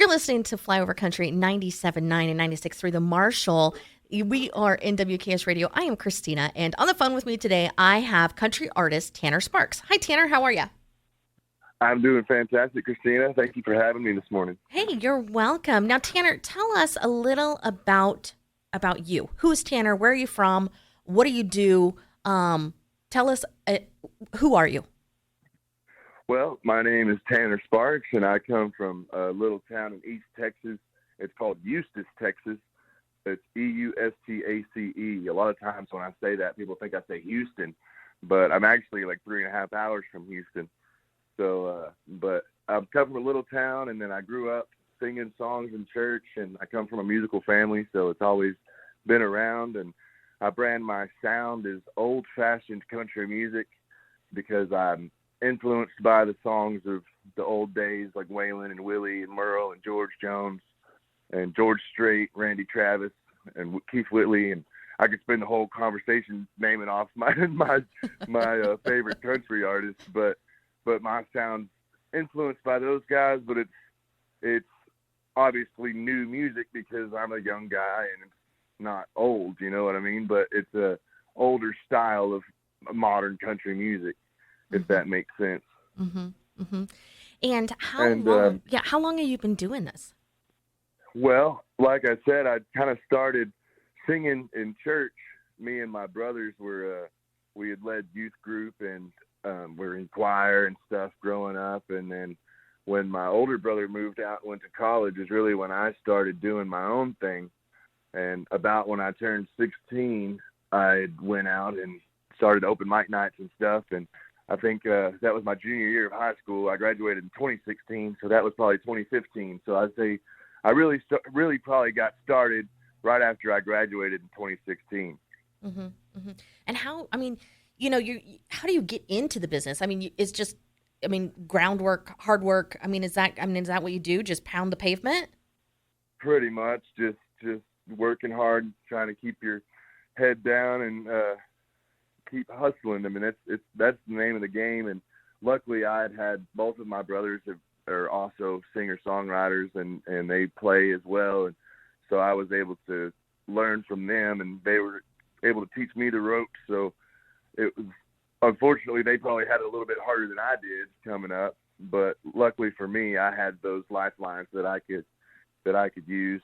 You're listening to FlyOver Country 97.9 and 96.3 The Marshall. We are NWKS Radio. I am Kristina, and on the phone with me today, I have country artist Tanner Sparks. Hi, Tanner. How are you? I'm doing fantastic, Kristina. Thank you for having me this morning. Hey, you're welcome. Now, Tanner, tell us a little about you. Who's Tanner? Where are you from? What do you do? Tell us, who are you? Well, my name is Tanner Sparks, and I come from a little town in East Texas. It's called Eustis, Texas. It's Eustace. A lot of times when I say that, people think I say Houston, but I'm actually like 3.5 hours from Houston. So, but I come from a little town, and then I grew up singing songs in church, and I come from a musical family, so it's always been around. And I brand my sound as old-fashioned country music because I'm influenced by the songs of the old days, like Waylon and Willie and Merle and George Jones and George Strait, Randy Travis, and Keith Whitley, and I could spend the whole conversation naming off my favorite country artists, but my sound's influenced by those guys, but it's obviously new music because I'm a young guy and it's not old, you know what I mean? But it's a older style of modern country music, if that makes sense. Mm-hmm. Mm-hmm. And how long? How long have you been doing this? Well, like I said, I kind of started singing in church. Me and my brothers we had led youth group and we're in choir and stuff growing up. And then when my older brother moved out and went to college is really when I started doing my own thing. And about when I turned 16, I went out and started open mic nights and stuff. And I think that was my junior year of high school. I graduated in 2016, so that was probably 2015. So I'd say I really probably got started right after I graduated in 2016. Mm-hmm, mm-hmm. And how? I mean, how do you get into the business? I mean, it's just, groundwork, hard work. Is that what you do? Just pound the pavement? Pretty much, just working hard, trying to keep your head down and keep hustling. That's the name of the game. And luckily, I had both of my brothers are also singer-songwriters, and they play as well. And so I was able to learn from them, and they were able to teach me the ropes. So it was, unfortunately, they probably had it a little bit harder than I did coming up. But luckily for me, I had those lifelines that I could use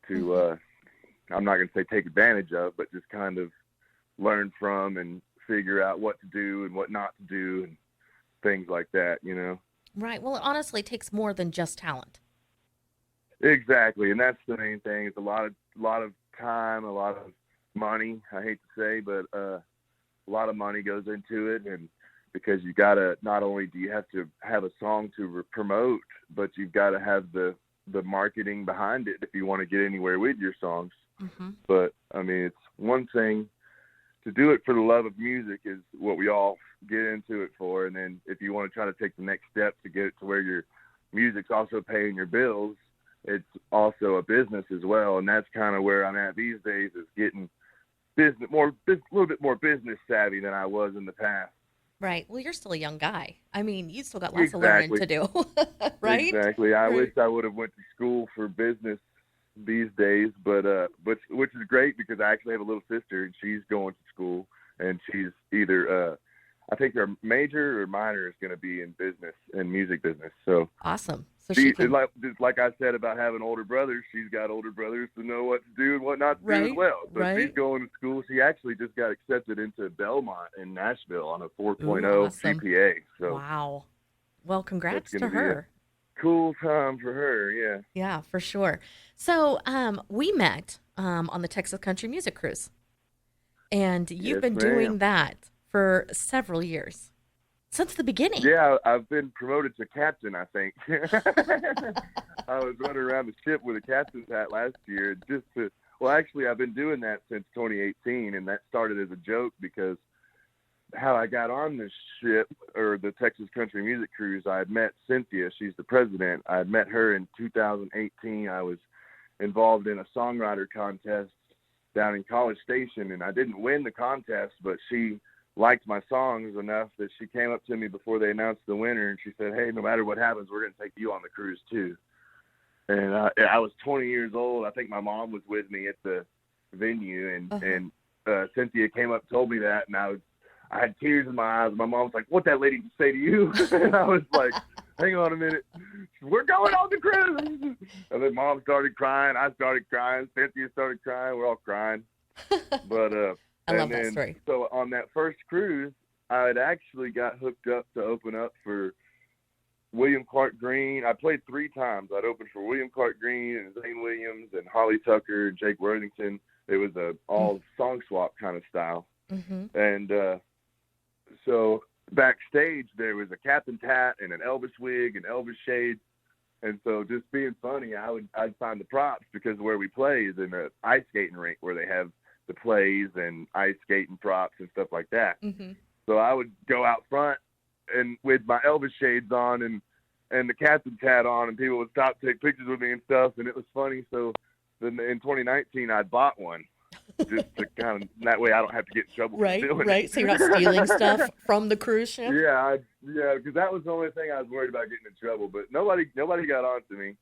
to, I'm not going to say take advantage of, but just kind of learn from and figure out what to do and what not to do and things like that, Right. Well, it honestly takes more than just talent. Exactly, and that's the main thing. It's a lot of time, a lot of money. I hate to say, but a lot of money goes into it, and because you gotta, not only do you have to have a song to promote, but you've got to have the marketing behind it if you want to get anywhere with your songs. Mm-hmm. But it's one thing to do it for the love of music is what we all get into it for, and then if you want to try to take the next step to get it to where your music's also paying your bills, it's also a business as well, and that's kind of where I'm at these days, is getting a little bit more business savvy than I was in the past. Right. Well, you're still a young guy. You still got lots of learning to do, right? Exactly. I wish I would have went to school for business these days, but which is great because I actually have a little sister and she's going to school, and she's either I think her major or minor is going to be in business and music business. So awesome. So like I said about having older brothers, she's got older brothers to know what to do and what not to do as well. So she's going to school. She actually just got accepted into Belmont in Nashville on a 4.0 awesome. GPA. So wow. Well, congrats to her. Cool time for her, yeah. Yeah, for sure. So we met on the Texas Country Music Cruise, and you've been doing that for several years, since the beginning. Yeah, I've been promoted to captain, I think. I was running around the ship with a captain's hat last year, actually, I've been doing that since 2018, and that started as a joke because how I got on this ship, or the Texas Country Music Cruise, I had met Cynthia. She's the president. I had met her in 2018. I was involved in a songwriter contest down in College Station, and I didn't win the contest, but she liked my songs enough that she came up to me before they announced the winner, and she said, "Hey, no matter what happens, we're going to take you on the cruise too." And I was 20 years old. I think my mom was with me at the venue, and Cynthia came up and told me that, and I had tears in my eyes. My mom was like, "What that lady say to you?" And I was like, "Hang on a minute, we're going on the cruise." And then Mom started crying. I started crying. Cynthia started crying. We're all crying. But I love that story. So on that first cruise, I had actually got hooked up to open up for William Clark Green. I played 3 times. I'd opened for William Clark Green and Zane Williams and Holly Tucker and Jake Worthington. It was a all song swap kind of style. Mm-hmm. And so backstage there was a Captain's hat and an Elvis wig and Elvis shades. And so just being funny, I'd find the props, because where we play is in an ice skating rink where they have the plays and ice skating props and stuff like that. Mm-hmm. So I would go out front and with my Elvis shades on and the Captain's hat on, and people would stop to take pictures with me and stuff, and it was funny. So then in 2019, I bought one just to kind of, that way I don't have to get in trouble for stealing it. So you're not stealing stuff from the cruise ship? Yeah, because that was the only thing I was worried about getting in trouble. But nobody got on to me.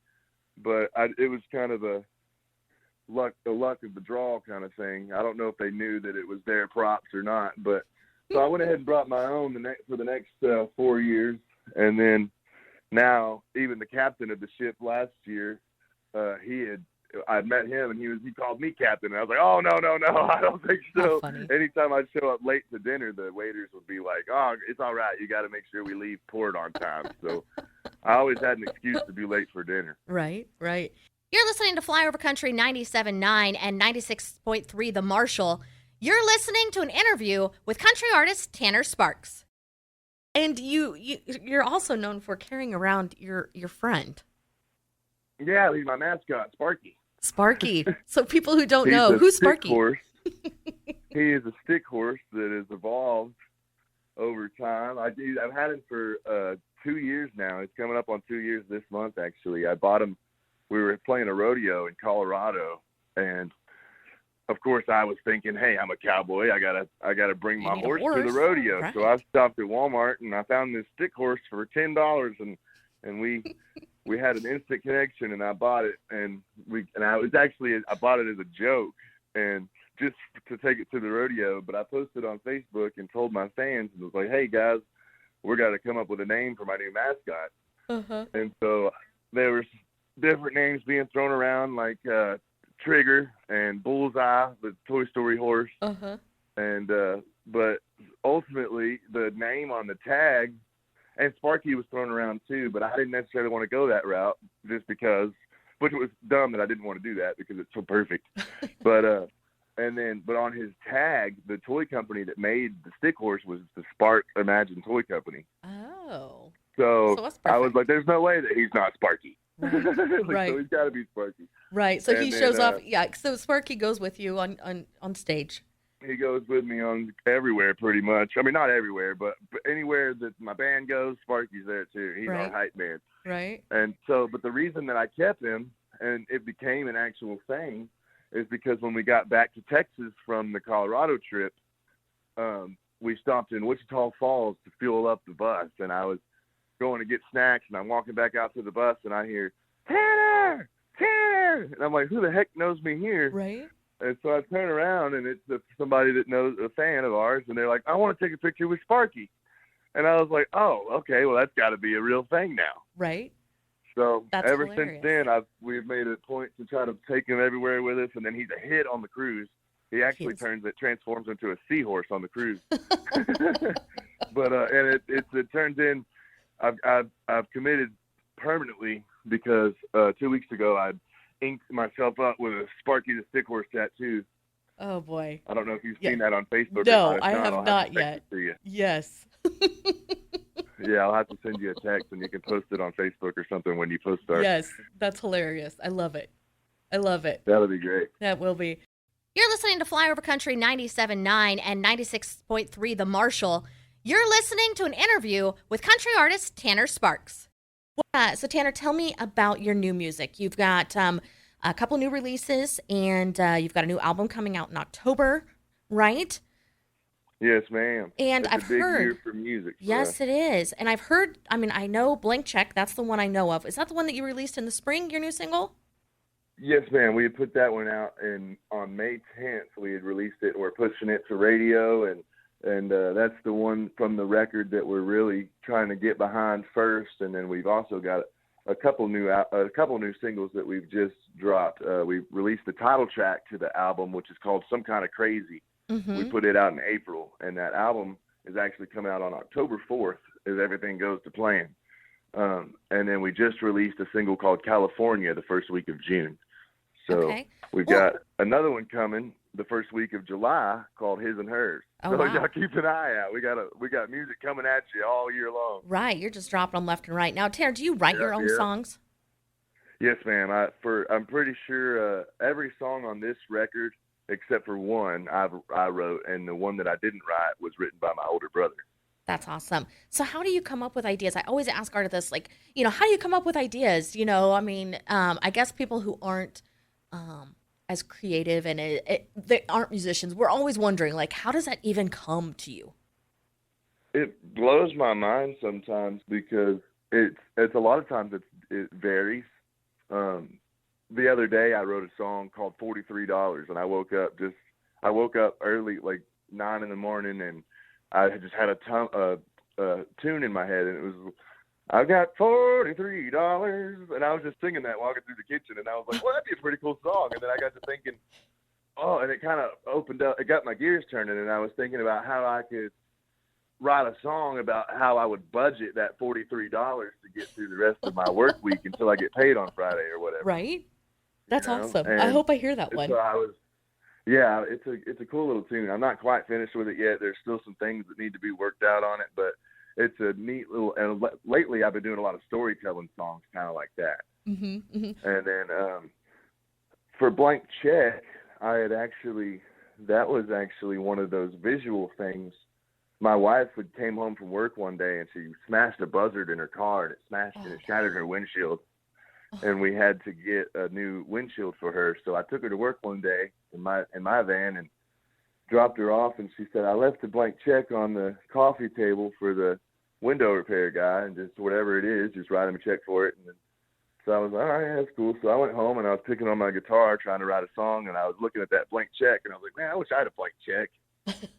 But it was kind of the luck of the draw kind of thing. I don't know if they knew that it was their props or not, but so I went ahead and brought my own for the next 4 years, and then now even the captain of the ship last year, I met him and he called me captain, and I was like, oh no, I don't think so. Anytime I'd show up late to dinner, the waiters would be like, oh, it's all right, you got to make sure we leave port on time. So I always had an excuse to be late for dinner. Right. You're listening to FlyOver Country 97.9 and 96.3 The Marshall. You're listening to an interview with country artist Tanner Sparks. And you're also known for carrying around your friend. Yeah, he's my mascot, Sparky. So people who don't know, who's Sparky? Horse. He is a stick horse that has evolved over time. I've had him for 2 years now. It's coming up on 2 years this month, actually. I bought him. We were playing a rodeo in Colorado, and of course I was thinking, hey, I'm a cowboy. I gotta bring my horse to the rodeo. Right. So I stopped at Walmart and I found this stick horse for $10, and we had an instant connection, and I bought it, and I bought it as a joke and just to take it to the rodeo. But I posted on Facebook and told my fans, and was like, hey guys, we got to come up with a name for my new mascot. Uh-huh. And so there was different names being thrown around, like Trigger and Bullseye, the Toy Story horse. Uh-huh. And but ultimately the name on the tag, and Sparky was thrown around too, but I didn't necessarily want to go that route just because, which was dumb that I didn't want to do that because it's so perfect. But on his tag, the toy company that made the stick horse was the Spark Imagine Toy Company. Oh. So I was like, there's no way that he's not Sparky. Right. So he's got to be Sparky. Right. So he shows off. Yeah. So Sparky goes with you on stage. He goes with me on everywhere, pretty much. I mean, not everywhere, but anywhere that my band goes, Sparky's there too. He's our hype man. Right. And so, but the reason that I kept him and it became an actual thing is because when we got back to Texas from the Colorado trip, we stopped in Wichita Falls to fuel up the bus, and I was going to get snacks, and I'm walking back out to the bus, and I hear, Tanner! And I'm like, who the heck knows me here? Right. And so I turn around, and it's somebody that knows, a fan of ours, and they're like, I want to take a picture with Sparky. And I was like, oh, okay, well, that's got to be a real thing now. Right. So that's ever hilarious. since then, we've made a point to try to take him everywhere with us, and then he's a hit on the cruise. He actually transforms into a seahorse on the cruise. But and it turns in, I've committed permanently because 2 weeks ago I inked myself up with a Sparky the Stick Horse tattoo. Oh boy! I don't know if you've seen that on Facebook. No, I have not yet. Yes. Yeah, I'll have to send you a text and you can post it on Facebook or something when you post ours. Yes, that's hilarious. I love it. That'll be great. That will be. You're listening to FlyOver Country 97.9 and 96.3 The Marshall. You're listening to an interview with country artist Tanner Sparks. So Tanner, tell me about your new music. You've got a couple new releases, and you've got a new album coming out in October, right? Yes, ma'am. And It's a I've big heard, year for music for us. yes, it is. And I've heard, I mean, I know Blank Check, that's the one I know of. Is that the one that you released in the spring, your new single? Yes, ma'am. We had put that one out, and on May 10th we had released it, and we're pushing it to radio, and that's the one from the record that we're really trying to get behind first. And then we've also got a couple new singles that we've just dropped. We released the title track to the album, which is called Some Kind of Crazy. We put it out in April, and that album is actually coming out on October 4th, as everything goes to plan. And then we just released a single called California the first week of June. So we've got another one coming the first week of July called His and Hers. Oh, so wow. y'all keep an eye out. We got music coming at you all year long. Right, you're just dropping them left and right. Now, Tanner, do you write your own songs? Yes, ma'am. I'm pretty sure every song on this record, except for one, I wrote, and the one that I didn't write was written by my older brother. That's awesome. So how do you come up with ideas? I always ask artists, like, how do you come up with ideas? I mean, I guess people who aren't as creative and they aren't musicians, we're always wondering, like, how does that even come to you? It blows my mind sometimes because it's a lot of times it varies. The other day I wrote a song called $43, and I woke up early, like 9 in the morning, and I just had a tune in my head, and it was, I got $43, and I was just singing that walking through the kitchen, and I was like, well, that'd be a pretty cool song. And then I got to thinking, and it kind of opened up, it got my gears turning, and I was thinking about how I could write a song about how I would budget that $43 to get through the rest of my work week until I get paid on Friday or whatever. Right? That's awesome. And I hope I hear that one. So it's a cool little tune. I'm not quite finished with it yet. There's still some things that need to be worked out on it, but it's a neat little, and lately I've been doing a lot of storytelling songs kind of like that. Mm-hmm, mm-hmm. And then for Blank Check, that was actually one of those visual things. My wife came home from work one day and she smashed a buzzard in her car, and it smashed and it shattered her windshield. And we had to get a new windshield for her. So I took her to work one day in my van and dropped her off, and she said, I left a blank check on the coffee table for the window repair guy, and just whatever it is, just write him a check for it. And then, so I was like, all right, that's cool. So I went home, and I was picking on my guitar trying to write a song, and I was looking at that blank check, and I was like, man, I wish I had a blank check.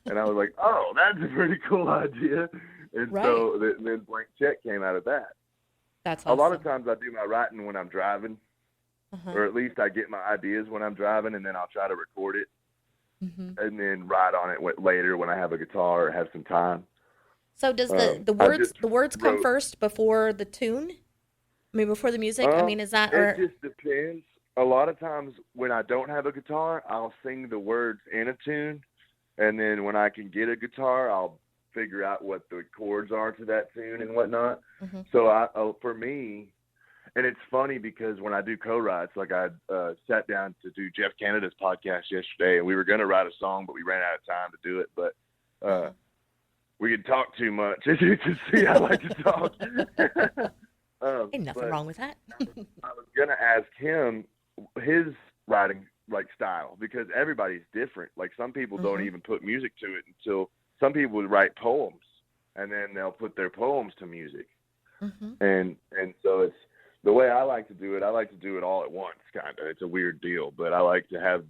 And I was like, oh, that's a pretty cool idea. And so then Blank Check came out of that. That's awesome. A lot of times I do my writing when I'm driving, or at least I get my ideas when I'm driving, and then I'll try to record it, and then write on it later when I have a guitar or have some time. So does the words come first before the tune? I mean, before the music? I mean, is that... It just depends. A lot of times when I don't have a guitar, I'll sing the words in a tune. And then when I can get a guitar, I'll figure out what the chords are to that tune and whatnot. So for me, and it's funny because when I do co-writes, like I sat down to do Jeff Canada's podcast yesterday, and we were going to write a song, but we ran out of time to do it. But we could talk too much. As you can see, I like to talk. Ain't nothing wrong with that. I was going to ask him his writing style, because everybody's different. Like some people don't even put music to it until some people would write poems, and then they'll put their poems to music. And so it's the way I like to do it. I like to do it all at once, kind of. It's a weird deal, but I like to have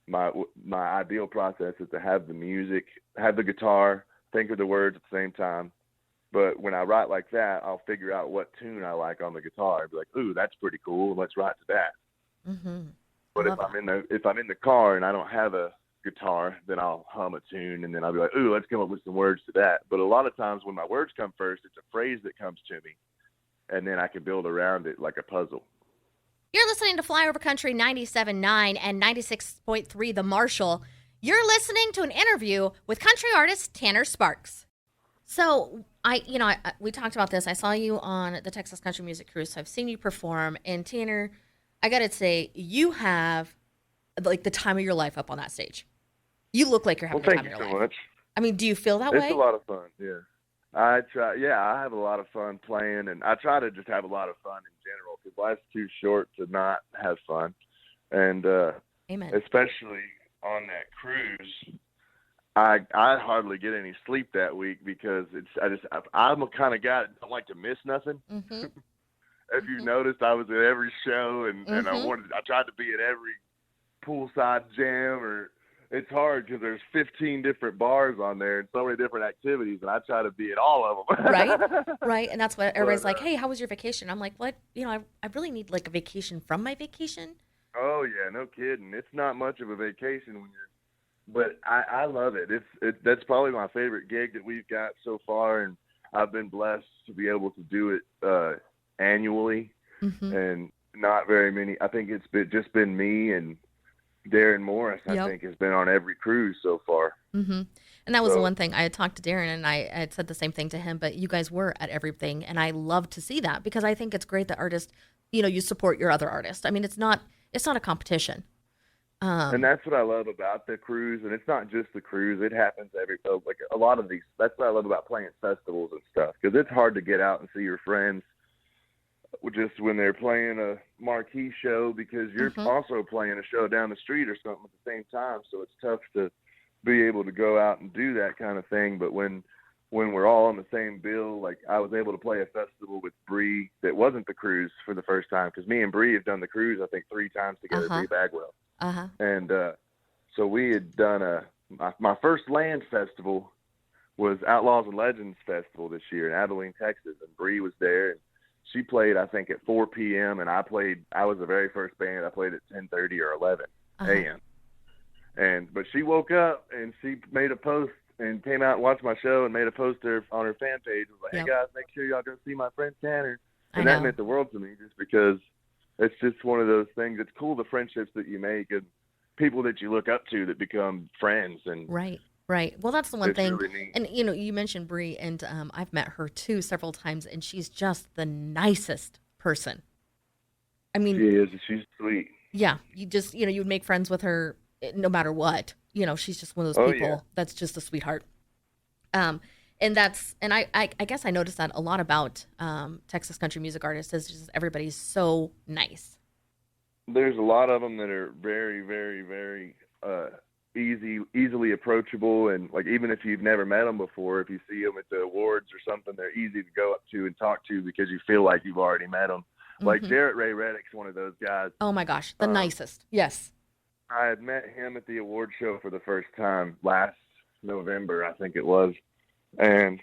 my ideal process is to have the music, have the guitar, think of the words at the same time. But when I write like that, I'll figure out what tune I like on the guitar. I'd be like, ooh, that's pretty cool. Let's write to that. But if I'm in the car and I don't have a guitar, then I'll hum a tune, and then I'll be like, ooh, let's come up with some words to that. But a lot of times when my words come first, it's a phrase that comes to me, and then I can build around it like a puzzle. You're listening to FlyOver Country 97.9 and 96.3 The Marshall. You're listening to an interview with country artist Tanner Sparks. So we talked about this. I saw you on the Texas Country Music Cruise, so I've seen you perform. And Tanner, I got to say, you have like the time of your life up on that stage. You look like you're having the time of your life. Thank you so much. I mean, do you feel that way? It's a lot of fun, yeah. I have a lot of fun playing, and I try to just have a lot of fun in general, because life's too short to not have fun. And Amen. Especially on that cruise, I hardly get any sleep that week because I'm a kind of guy that don't like to miss nothing. Mm-hmm. If you noticed, I was at every show and Mm-hmm. I tried to be at every poolside jam. Or it's hard because there's 15 different bars on there and so many different activities, and I try to be at all of Right, them. right. And that's what everybody's But like, hey, how was your vacation? I'm like, what? I really need like a vacation from my vacation. oh yeah, no kidding. It's not much of a vacation when you're. But I love it. That's probably my favorite gig that we've got so far, and I've been blessed to be able to do it annually, Mm-hmm. and not very many. I think just been me and Darren Morris. I Yep. think has been on every cruise so far. Mm-hmm. And that was the So one thing I had talked to Darren, and I had said the same thing to him. But you guys were at everything, and I love to see that because I think it's great that artists, you support your other artists. I mean, it's not a competition. and that's what I love about the cruise, and it's not just the cruise. It happens like a lot of these. That's what I love about playing festivals and stuff because it's hard to get out and see your friends just when they're playing a marquee show because you're Mm-hmm. also playing a show down the street or something at the same time. So it's tough to be able to go out and do that kind of thing. But when we're all on the same bill, like I was able to play a festival with Bree that wasn't the cruise for the first time because me and Bree have done the cruise I think 3 times together. Uh-huh. Bree Bagwell, Uh-huh. and so we had done my first land festival was Outlaws and Legends Festival this year in Abilene, Texas, and Bree was there. And she played, I think, at 4 p.m. and I was the very first band. I played at 10:30 or 11 Uh-huh. a.m. But she woke up and she made a post and came out and watched my show and made a poster on her fan page. It was like, Yep. hey guys, make sure y'all go see my friend Tanner. I And that know. meant the world to me just because it's just one of those things. It's cool the friendships that you make and people that you look up to that become friends, and Right. Right. Well, that's the one it's thing. really neat. And you mentioned Bree, and I've met her too several times, and she's just the nicest person. I She mean, is. She's sweet. yeah, you just you would make friends with her no matter what. She's just one of those Oh people yeah. that's just a sweetheart. And I guess I noticed that a lot about Texas country music artists is just everybody's so nice. There's a lot of them that are very, very, very easily approachable, and like even if you've never met them before, if you see them at the awards or something, they're easy to go up to and talk to because you feel like you've already met them. Like Hmm. Jarrett Ray Reddick's one of those guys. Oh my gosh, the Um, nicest. Yes. I had met him at the award show for the first time last November, I think it was, and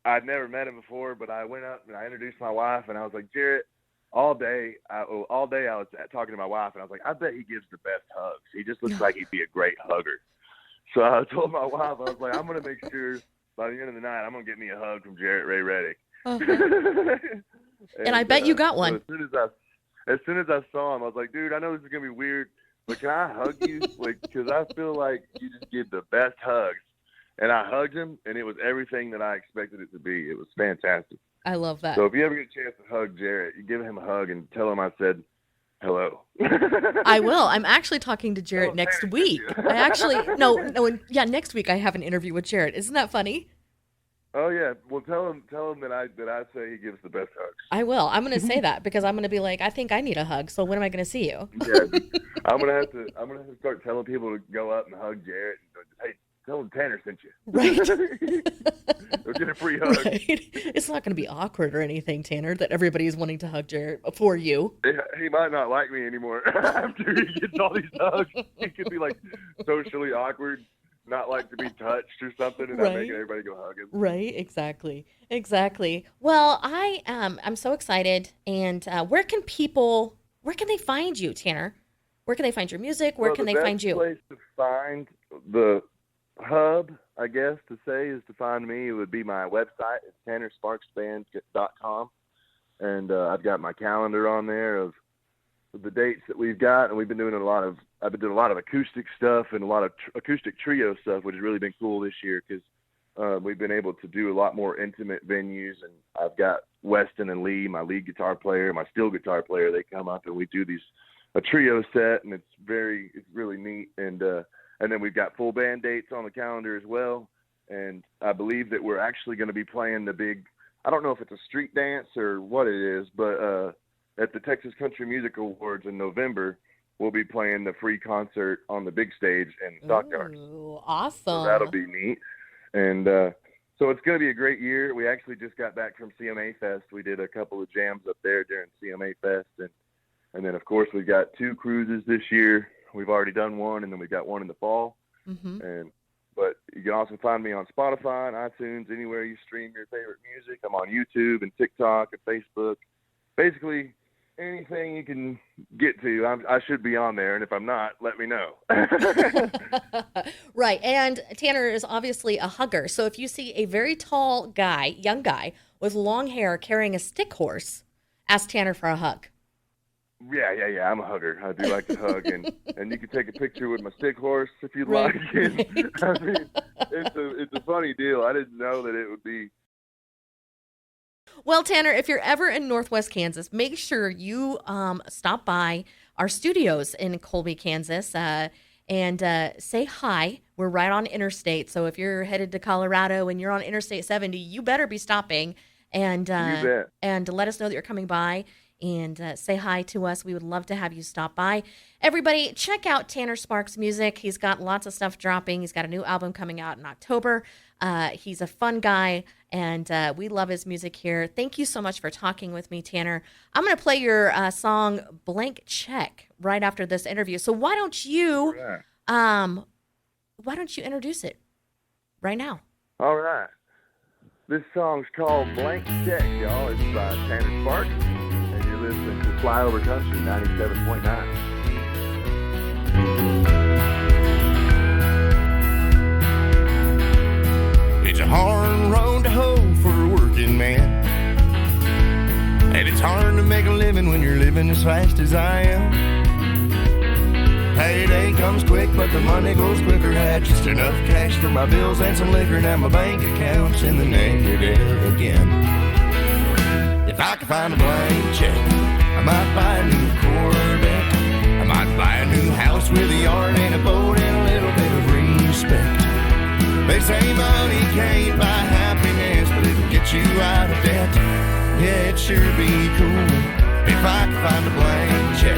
I'd never met him before, but I went up and I introduced my wife, and I was like, Jarrett. All day I was talking to my wife, and I was like, I bet he gives the best hugs. He just looks like he'd be a great hugger. So I told my wife, I was like, I'm going to make sure by the end of the night, I'm going to get me a hug from Jarrett Ray Reddick. Uh-huh. And I bet you got one. So as soon as I saw him, I was like, dude, I know this is going to be weird, but can I hug you? Like, because I feel like you just give the best hugs. And I hugged him, and it was everything that I expected it to be. It was fantastic. I love that. So if you ever get a chance to hug Jarrett, you give him a hug and tell him I said hello. I will. I'm actually talking to Jarrett Oh, next thank week. you. I actually next week I have an interview with Jarrett. Isn't that funny? Oh yeah. Well, tell him that I say he gives the best hugs. I will. I'm going to say that because I'm going to be like, I think I need a hug. So when am I going to see you? Yeah. I'm gonna have to start telling people to go up and hug Jarrett and go, hey, tell him Tanner sent you. Right. They'll get a free hug. Right. It's not going to be awkward or anything, Tanner, that everybody's wanting to hug Jarrett for you. He might not like me anymore after he gets all these hugs. He could be like socially awkward, not like to be touched or something, and I'm Right. making everybody go hug him. Right, exactly. Well, I'm so excited. And where can they find you, Tanner? Where can they find your music? Where Well, can the they find you? best place to find the hub, I guess, to say is to find me. It would be my website. It's tannersparksband.com. And I've got my calendar on there of the dates that we've got. And I've been doing a lot of acoustic stuff and a lot of acoustic trio stuff, which has really been cool this year because we've been able to do a lot more intimate venues. And I've got Weston and Lee, my lead guitar player, my steel guitar player. They come up and we do a trio set, and it's really neat. And then we've got full band dates on the calendar as well. And I believe that we're actually going to be playing the big, I don't know if it's a street dance or what it is, but at the Texas Country Music Awards in November, we'll be playing the free concert on the big stage in Stockyards. Ooh, awesome. So that'll be neat. And so it's going to be a great year. We actually just got back from CMA Fest. We did a couple of jams up there during CMA Fest. And then, of course, we've got 2 cruises this year. We've already done one, and then we've got one in the fall. Mm-hmm. But you can also find me on Spotify and iTunes, anywhere you stream your favorite music. I'm on YouTube and TikTok and Facebook. Basically, anything you can get to, I should be on there. And if I'm not, let me know. Right. And Tanner is obviously a hugger. So if you see a very tall guy, young guy, with long hair carrying a stick horse, ask Tanner for a hug. Yeah. I'm a hugger. I do like to hug, and you can take a picture with my stick horse if you'd like. And, I mean, it's a funny deal. I didn't know that it would be. Well, Tanner, if you're ever in Northwest Kansas, make sure you stop by our studios in Colby, Kansas, and say hi. We're right on Interstate, so if you're headed to Colorado and you're on Interstate 70, you better be stopping and let us know that you're coming by. And say hi to us. We would love to have you stop by. Everybody, check out Tanner Sparks' music. He's got lots of stuff dropping. He's got a new album coming out in October. He's a fun guy, and we love his music here. Thank you so much for talking with me, Tanner. I'm going to play your song "Blank Check" right after this interview. So why don't you introduce it right now? All right. This song's called "Blank Check," y'all. It's by Tanner Sparks. You're listening to FlyOver Country 97.9. It's a hard road to hoe for a working man, and it's hard to make a living when you're living as fast as I am. Payday comes quick, but the money goes quicker. Had just enough cash for my bills and some liquor. Now my bank account's in the negative again. If I could find a blank check, I might buy a new Corvette. I might buy a new house with a yard and a boat and a little bit of respect. They say money can't buy happiness, but it'll get you out of debt. Yeah, it'd sure be cool if I could find a blank check.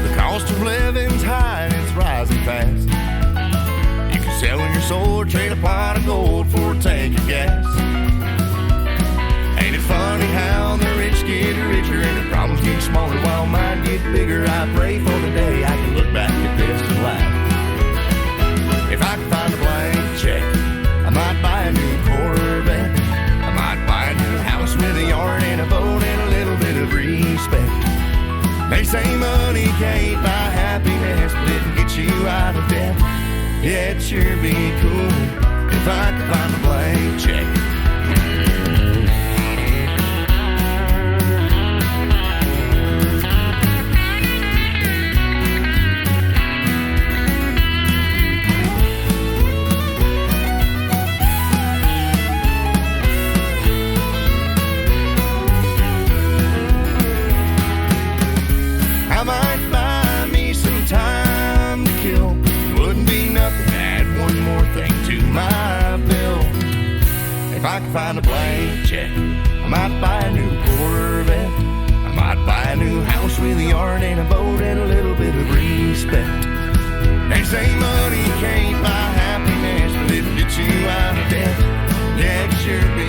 The cost of living's high and it's rising fast. Selling your soul or trade a pot of gold for a tank of gas. Ain't it funny how the rich get richer and the problems get smaller while mine get bigger? I pray for the day I can look back at this and laugh. If I could find a blank check, I might buy a new Corvette. I might buy a new house with a yard and a boat and a little bit of respect. They say money can't buy happiness, but it'll get you out of debt. Yeah, it'd sure be cool if I could find a blank check. I might buy me some time to kill. Wouldn't be nothing to add one more thing to my bill. If I could find a blank check, I might buy a new Corvette. I might buy a new house with a yard and a boat and a little bit of respect. They say money can't buy happiness, but it'll get you out of debt. Yeah, it sure be